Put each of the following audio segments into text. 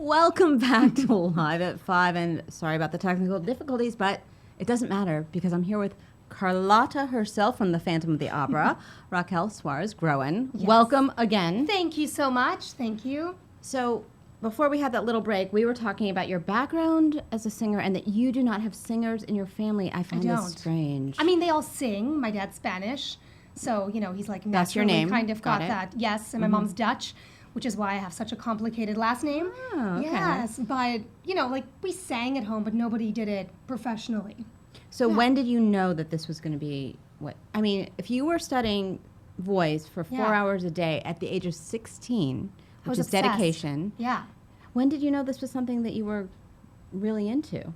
Welcome back to Live at 5, and sorry about the technical difficulties, but it doesn't matter because I'm here with Carlotta herself from the Phantom of the Opera, Racquel Suarez Groen. Yes. Welcome again. Thank you so much. Thank you. So before we had that little break, we were talking about your background as a singer and that you do not have singers in your family. I find this strange. I mean, they all sing. My dad's Spanish, so, you know, he's like That's your naturally name. kind of got Got it. that. Yes, and my mom's Dutch, which is why I have such a complicated last name. Oh, okay. Yes, but, you know, like we sang at home, but nobody did it professionally. So when did you know that this was going to be what? I mean, if you were studying voice for 4 hours a day at the age of 16, which is obsessed. dedication. Yeah. When did you know this was something that you were really into?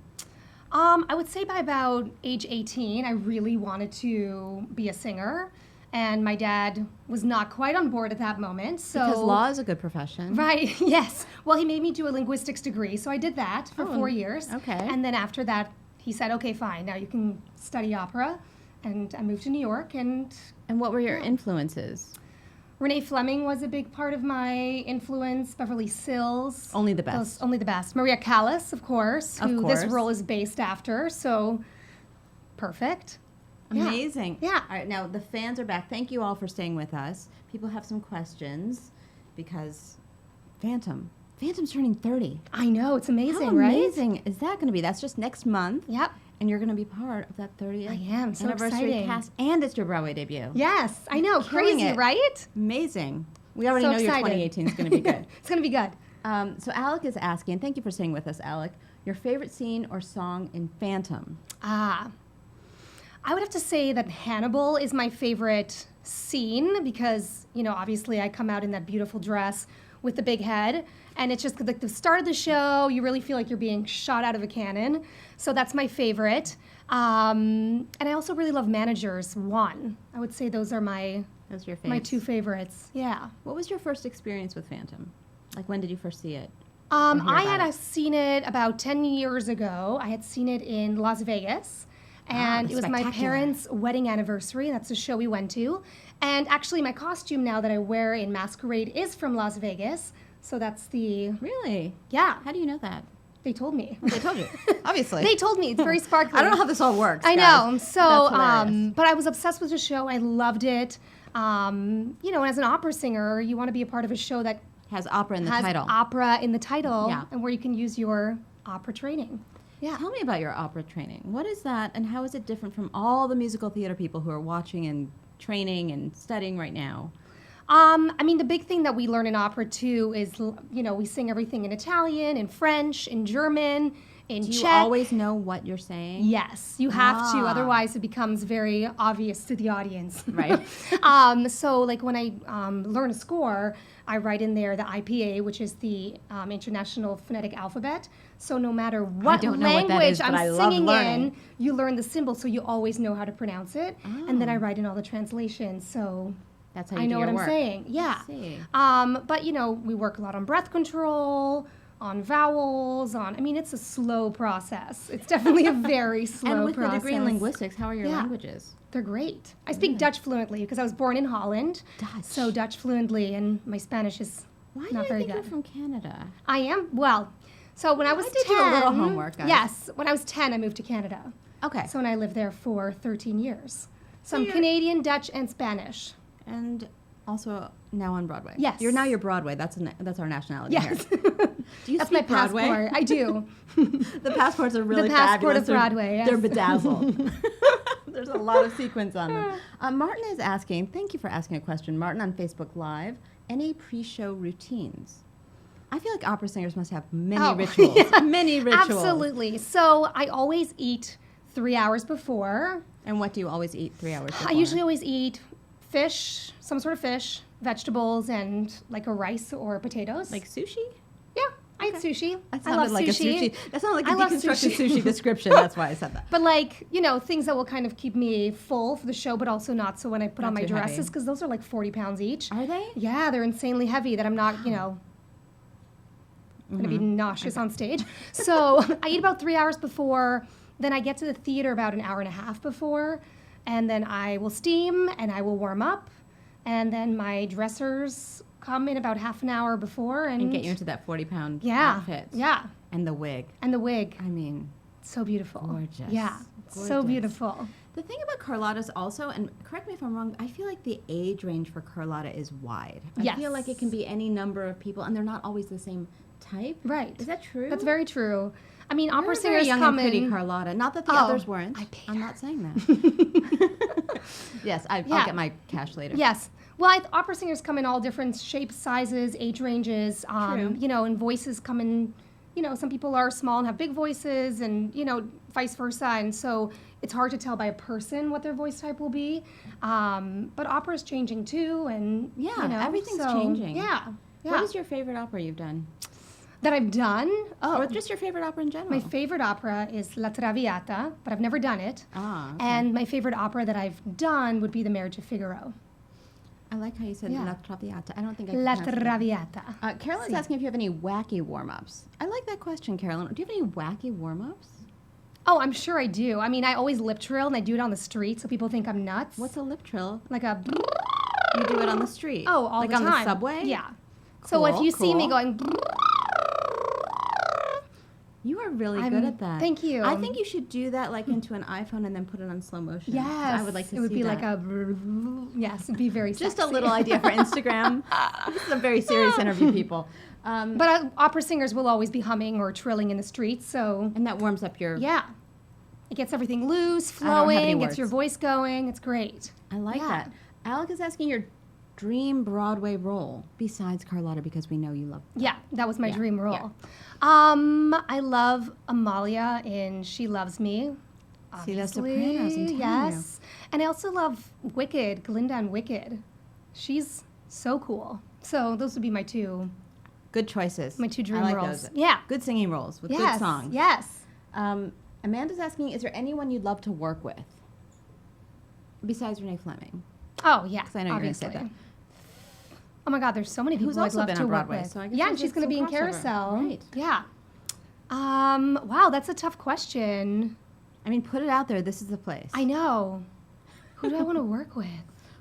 I would say by about age 18, I really wanted to be a singer. And my dad was not quite on board at that moment. So Because law is a good profession. Right, yes. Well, he made me do a linguistics degree, so I did that for 4 years. Okay. And then after that, he said, okay, fine, now you can study opera. And I moved to New York, and what were your influences? Renee Fleming was a big part of my influence, Beverly Sills. Only the best. Only the best. Maria Callas, of course, who this role is based after, so perfect. Amazing. Yeah. All right, now the fans are back. Thank you all for staying with us. People have some questions because Phantom's turning 30. I know, it's amazing, How right? amazing is that going to be? That's just next month. Yep. And you're going to be part of that 30th I am, so anniversary exciting. cast, and it's your Broadway debut. Yes, I know, Killing crazy, it. right? Amazing. We already So know your excited. 2018 is going to be good. It's going to be good. So Alec is asking, thank you for staying with us, Alec, your favorite scene or song in Phantom? I would have to say that Hannibal is my favorite scene because, you know, obviously I come out in that beautiful dress with the big head, and it's just like the start of the show, you really feel like you're being shot out of a cannon. So that's my favorite. And I also really love Managers 1. I would say those are my two favorites. Yeah. What was your first experience with Phantom? Like, when did you first see it? I had seen it about 10 years ago. I had seen it in Las Vegas. And it was my parents' wedding anniversary. That's the show we went to. And actually, my costume now that I wear in Masquerade is from Las Vegas. So that's the... Really? Yeah. How do you know that? They told me. They told you, obviously. They told me. It's very sparkly. I don't know how this all works, I guys. know. So, That's hilarious. but I was obsessed with the show. I loved it. You know, and as an opera singer, you want to be a part of a show that Has opera in the has title. opera in the title Yeah. and where you can use your opera training. Yeah. Tell me about your opera training. What is that, and how is it different from all the musical theater people who are watching and training and studying right now? I mean, the big thing that we learn in opera, too, is, you know, we sing everything in Italian, in French, in German, in Czech. Do you always know what you're saying? Yes, you have to. Otherwise, it becomes very obvious to the audience. Right. So, like, when I learn a score, I write in there the IPA, which is the International Phonetic Alphabet. So no matter what language I'm singing in, you learn the symbol, so you always know how to pronounce it. Oh. And then I write in all the translations, so that's how you I know do what your I'm work. saying. Yeah. I see. But, you know, we work a lot on breath control, on vowels, I mean, it's a slow process. It's definitely a very slow process. And with the degree in linguistics, how are your languages? They're great. I speak Dutch fluently because I was born in Holland. Dutch. So Dutch fluently, and my Spanish is not very good. Why do you think you're from Canada? I am? Well, so when I was 10... I did do a little homework, guys. Yes. When I was 10, I moved to Canada. Okay. So, and I lived there for 13 years. So I'm Canadian, Dutch, and Spanish. And also now on Broadway. Yes. You're Broadway. That's our nationality Yes. here. Do you That's speak my Broadway? passport. I do. The passports are really The passport fabulous. of Broadway, yes. They're bedazzled. There's a lot of sequins on them. Martin is asking, thank you for asking a question, Martin on Facebook Live, any pre-show routines? I feel like opera singers must have many rituals. Yeah. Many rituals. Absolutely. So I always eat 3 hours before. And what do you always eat 3 hours before? I usually always eat fish, some sort of fish, vegetables, and like a rice or potatoes. Like sushi? Yeah, I eat sushi. That I love sounded like sushi. a sushi. That sounded like I a love deconstructed sushi. sushi description. That's why I said that. But like, you know, things that will kind of keep me full for the show, but also not so when I put Not on my too dresses, heavy. because those are like 40 pounds each. Are they? Yeah, they're insanely heavy that I'm not, you know, going to be nauseous on stage. So I eat about 3 hours before. Then I get to the theater about an hour and a half before. And then I will steam and I will warm up. And then my dressers come in about half an hour before And get you into that 40-pound yeah, outfit. yeah, And the wig. and the wig. I mean, So beautiful. gorgeous. Yeah, so Gorgeous. beautiful. The thing about Carlotta's also, and correct me if I'm wrong, I feel like the age range for Carlotta is wide. I feel like it can be any number of people, and they're not always the same type. Right. Is that true? That's very true. I mean, You're opera a very singers young come and pretty in. Carlotta. Not that the Oh, others weren't. I paid I'm her. not saying that. Yes, I'll Yeah. get my cash later. Yes. Well, opera singers come in all different shapes, sizes, age ranges. True. You know, and voices come in. You know, some people are small and have big voices, and you know, vice versa. And so it's hard to tell by a person what their voice type will be. But opera's changing too, and Yeah, you know, everything's so, changing. Yeah. Yeah. What is your favorite opera you've done? that I've done? Or Oh, just your favorite opera in general? my favorite opera is La Traviata, but I've never done it. Ah, okay. And my favorite opera that I've done would be The Marriage of Figaro. I like how you said Yeah. La Traviata. I don't think I can La pronounce it. Traviata. Carolyn's asking if you have any wacky warm-ups. I like that question, Carolyn. Do you have any wacky warm-ups? Oh, I'm sure I do. I mean, I always lip trill, and I do it on the street, so people think I'm nuts. What's a lip trill? like a You do it on the street. oh, all like the on time. the subway? Yeah. So if Cool, you see me cool. going, You are really I'm- good at that. thank you. I think you should do that like into an iPhone and then put it on slow motion. yes, I would like to it would see be that. like a yes, it'd be very Just a sexy. little idea for Instagram. This is a very serious interview, people. But opera singers will always be humming or trilling in the streets, so And that warms up your... yeah, it gets everything loose, I don't have any flowing, gets words. your voice going. It's great. I like Yeah. that. Alec is asking your dream Broadway role besides Carlotta because we know you love... Yeah, that was my Yeah, dream role. yeah. I love Amalia in She Loves Me. See, the obviously, Sopranos, I'm telling you. yes. And I also love Wicked, Glinda in Wicked. She's so cool. So those would be my two Good choices. dream I like roles. those. Yeah. Good singing roles with Yes. good songs. Yes. Amanda's asking, is there anyone you'd love to work with besides Renee Fleming? Oh yeah. 'Cause I know you're gonna say obviously. that. Oh my God, there's so many people Who's I'd also love been to on work Broadway, with. so I guess Yeah, there's and she's going to some be in crossover. Carousel. Right. Yeah. Wow, that's a tough question. I mean, put it out there. This is the place. I know. Who do I want to work with?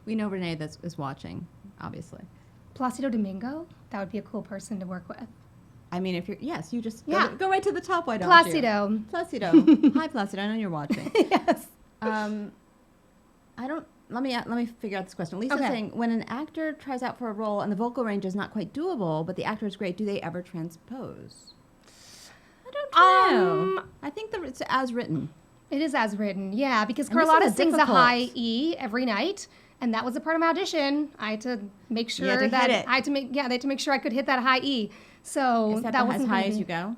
We know Renee that is watching, obviously. Placido Domingo? That would be a cool person to work with. I mean, if you're... Yes, you just Yeah. go right to the top. Why don't Placido. you? Placido. Hi, Placido. I know you're watching. Yes. I don't... Let me figure out this question. Lisa's Okay. saying, when an actor tries out for a role and the vocal range is not quite doable, but the actor is great, do they ever transpose? I don't know. I think it's as written. It is as written, yeah, because And this is Carlotta a sings a difficult- high E every night, and that was a part of my audition. I had to make sure had to that hit it. I had to make they had to make sure I could hit that high E. So Is that that as wasn't high gonna as be- you go?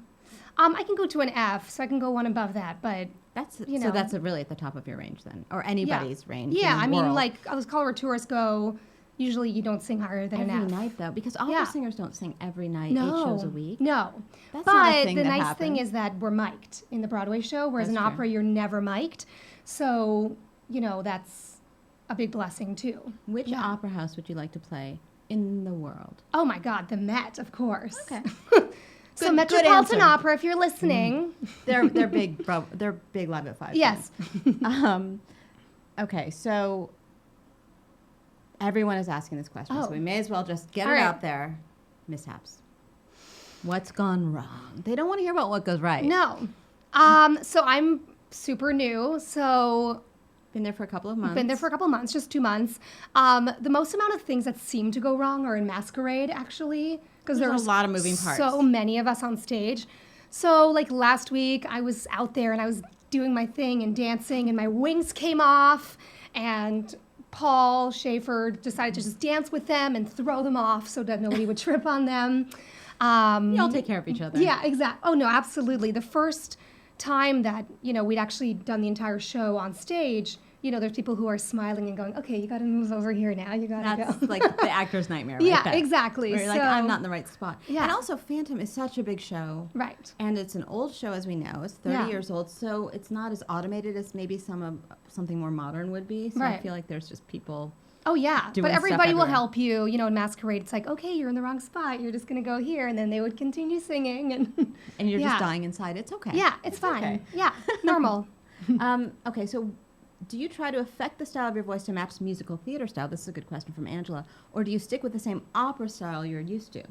I can go to an F, so I can go one above that, but That's You so know. that's really at the top of your range then, or anybody's range. in yeah, the I mean, world. like as color tourists go, usually you don't sing higher than every an F. night though, because opera Yeah. singers don't sing every night, No, 8 shows a week. No, That's but not a thing the that nice thing happens. is that we're mic'd in the Broadway show, whereas That's in true. opera you're never mic'd. So you know that's a big blessing too. Which Yeah. opera house would you like to play in the world? Oh my God, the Met, of course. Okay. So Good- good Metropolitan answer. Opera, if you're listening. They're big, they're big Live at 5. Yes. fans. Okay, so everyone is asking this question, so Oh. we may as well just get All it right. out there. Mishaps. What's gone wrong? They don't want to hear about what goes right. No. So I'm super new. So Been there for a couple of months. been there for a couple months, just 2 months. The most amount of things that seem to go wrong are in Masquerade, actually, because There's a there's lot of moving parts. So many of us on stage. So like last week, I was out there and I was doing my thing and dancing, and my wings came off, and Paul Schaefer decided to just dance with them and throw them off so that nobody would trip on them. You all take care of each other. Yeah, exactly. Oh no, absolutely. The first time that we'd actually done the entire show on stage, there's people who are smiling and going, "Okay, you got to move over here now. You got to That's go." like the actor's nightmare. Right Yeah, there. exactly. Where you're like, So- I'm not in the right spot. Yeah. And also, Phantom is such a big show. Right. And it's an old show, as we know. It's 30 Yeah. years old, so it's not as automated as maybe something more modern would be. So I Right. feel like there's just people. Oh yeah, Doing but stuff everybody will everywhere. help you. In Masquerade, it's like, okay, you're in the wrong spot. You're just gonna go here, and then they would continue singing, and And you're Yeah. just dying inside. It's okay. yeah, it's fine. okay. Yeah, normal. Okay, so do you try to affect the style of your voice to match musical theater style? This is a good question from Angela. Or do you stick with the same opera style you're used to?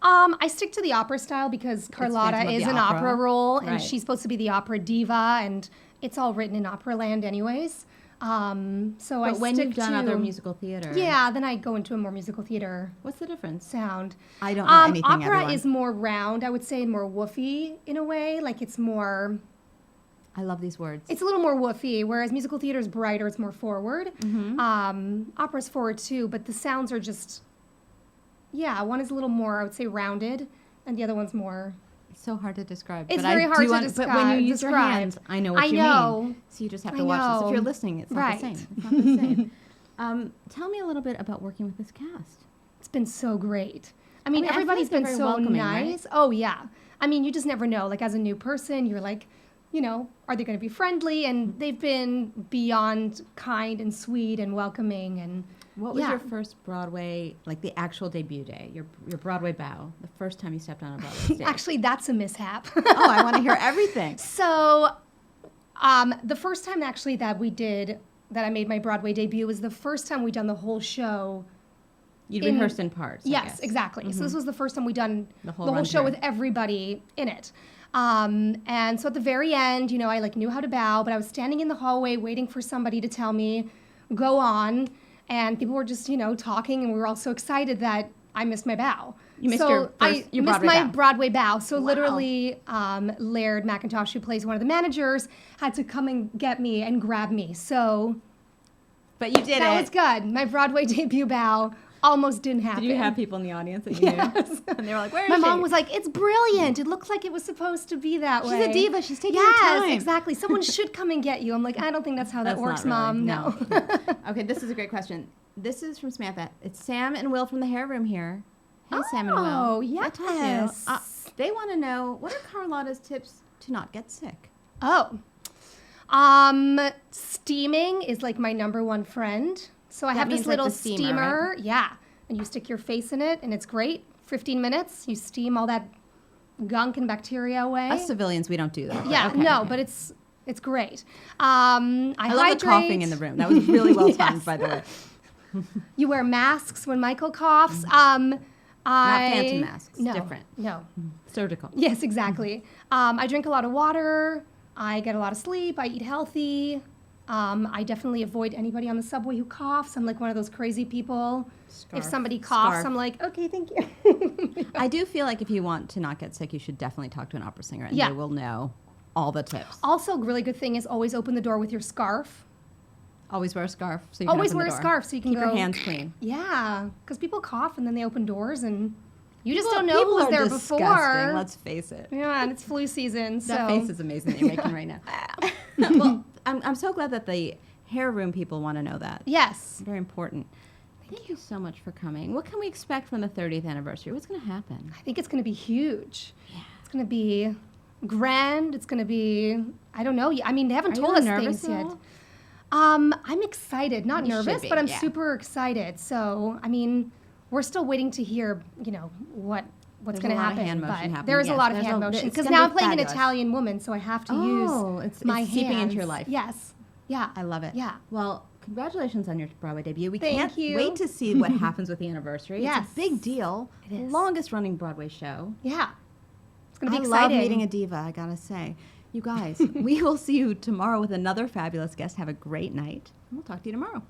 I stick to the opera style because Carlotta is an opera role, and Right. she's supposed to be the opera diva, and it's all written in opera land anyways. So But when stick you've done to, other musical theater, yeah, then I go into a more musical theater what's the difference? sound. I don't know anything. Opera everyone. is more round, I would say, and more woofy in a way. Like it's more, I love these words. it's a little more woofy, whereas musical theater is brighter, it's more forward. Mm-hmm. Opera's forward too, but the sounds are just, yeah, one is a little more, I would say, rounded, and the other one's more. It's so hard to describe. It's but very I hard do to But when you use your hands, I know what you mean. So you just have to watch this. If you're listening, it's not the same. It's not the same. Tell me a little bit about working with this cast. It's been so great. I mean, I feel everybody's like they're been very so welcoming, nice. right? Oh, yeah. I mean, you just never know. Like, as a new person, you're like, you know, are they going to be friendly? And they've been beyond kind and sweet and welcoming. And What was your first Broadway, like the actual debut day, your Broadway bow, the first time you stepped on a Broadway stage? Actually, that's a mishap. Oh, I want to hear everything. So, the first time actually that I made my Broadway debut was the first time we'd done the whole show. You'd rehearsed in parts. I Yes, guess. exactly. So this was the first time we'd done The the whole whole show run with everybody in it. And so at the very end, you know, I like knew how to bow, but I was standing in the hallway waiting for somebody to tell me, go on. And people were just, you know, talking, and we were all so excited that I missed my bow. You missed so your missed Broadway my bow. Broadway bow. So Wow. literally, Laird McIntosh, who plays one of the managers, had to come and get me and grab me. So But you did that it. was good. My Broadway debut bow almost didn't happen. Did you have people in the audience that you knew? And they were like, where is My she? mom was like, it's brilliant. It looks like it was supposed to be that way. She's a diva. She's taking her Yes, time. exactly. Someone should come and get you. I'm like, I don't think that's how that That's works, not really, Mom. no. Okay, this is a great question. This is from Samantha. It's Sam and Will from the hair room here. Hey, Sam and Will. Oh, I told you. yes. They want to know, what are Carlotta's tips to not get sick? Oh. Steaming is like my number one friend. So I That have means this like little the steamer, right? Yeah. And you stick your face in it, and it's great. 15 minutes, you steam all that gunk and bacteria away. Us civilians, we don't do that. Yeah, okay, no, okay. but it's great. I I love hydrate. the coughing in the room. That was really well timed, Yes. by the way. You wear masks when Michael coughs. Not phantom masks. No, Different. No. Surgical. Yes, exactly. I drink a lot of water. I get a lot of sleep. I eat healthy. I definitely avoid anybody on the subway who coughs. I'm like one of those crazy people. Scarf. If somebody coughs, Scarf. I'm like, okay, thank you. I do feel like if you want to not get sick, you should definitely talk to an opera singer, and Yeah. they will know all the tips. Also, a really good thing is always open the door with your scarf. Always wear a scarf. So you can Always open the wear a door. scarf so you can Keep go. your hands clean. Yeah, because people cough and then they open doors and you just People- don't know people who was are there disgusting, before. Let's face it. Yeah, and it's flu season, so. That face is amazing that you're making right now. Well, I'm so glad that the hair room people want to know that. Yes. Very important. Thank you so much for coming. What can we expect from the 30th anniversary? What's going to happen? I think it's going to be huge. Yeah. It's going to be grand. It's going to be, I don't know. I mean, they haven't Are told you us nervous things at yet. all? I'm excited. Not You should nervous, be, but I'm yeah. super excited. So, I mean, we're still waiting to hear, you know, what's There's going a to lot of happen. hand motion But happening, there is a yes. lot of There's hand a- motion. it's Because gonna now be I'm playing fabulous. an Italian woman, so I have to Oh, use it's my seeping into your hands. life. Yes. Yeah. I love it. Yeah. Well, congratulations on your Broadway debut. We Thank can't you. wait to see what happens with the anniversary. Yes. It's a big deal. It is. Longest running Broadway show. Yeah. It's going to be I exciting. love meeting a diva, I gotta say. You guys, we will see you tomorrow with another fabulous guest. Have a great night. And we'll talk to you tomorrow.